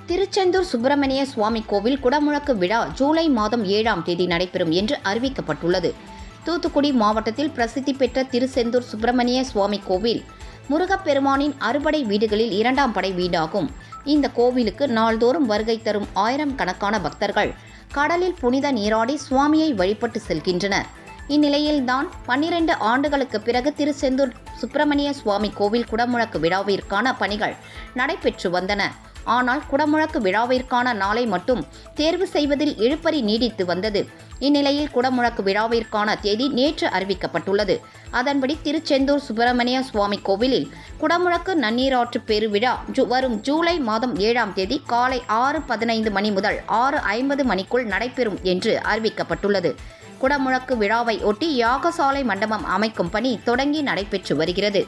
திருச்செந்தூர் சுப்பிரமணிய சுவாமி கோவில் குடமுழக்கு விழா ஜூலை மாதம் 7ஆம் தேதி நடைபெறும் என்று அறிவிக்கப்பட்டுள்ளது. தூத்துக்குடி மாவட்டத்தில் பிரசித்தி பெற்ற திருச்செந்தூர் சுப்பிரமணிய சுவாமி கோவில் முருகப்பெருமானின் அறுபடை வீடுகளில் 2ஆம் படை வீடாகும். இந்த கோவிலுக்கு நாள்தோறும் வருகை தரும் 1000 கணக்கான பக்தர்கள் கடலில் புனித நீராடி சுவாமியை வழிபட்டு செல்கின்றனர். இந்நிலையில்தான் 12 ஆண்டுகளுக்கு பிறகு திருச்செந்தூர் சுப்பிரமணிய சுவாமி கோவில் குடமுழக்கு விழாவிற்கான பணிகள் நடைபெற்று வந்தன. ஆனால் குடமுழக்கு விழாவிற்கான நாளை மட்டும் தேர்வு செய்வதில் இழுபறி நீடித்து வந்தது. இந்நிலையில் குடமுழக்கு விழாவிற்கான தேதி நேற்று அறிவிக்கப்பட்டுள்ளது. அதன்படி திருச்செந்தூர் சுப்பிரமணிய சுவாமி கோவிலில் குடமுழக்கு நன்னீராற்று பெருவிழா வரும் ஜூலை மாதம் 7ஆம் தேதி காலை 6:15 மணி முதல் 6:50 மணிக்குள் நடைபெறும் என்று அறிவிக்கப்பட்டுள்ளது. குடமுழக்கு விழாவை ஒட்டி யாகசாலை மண்டபம் அமைக்கும் பணி தொடங்கி நடைபெற்று வருகிறது.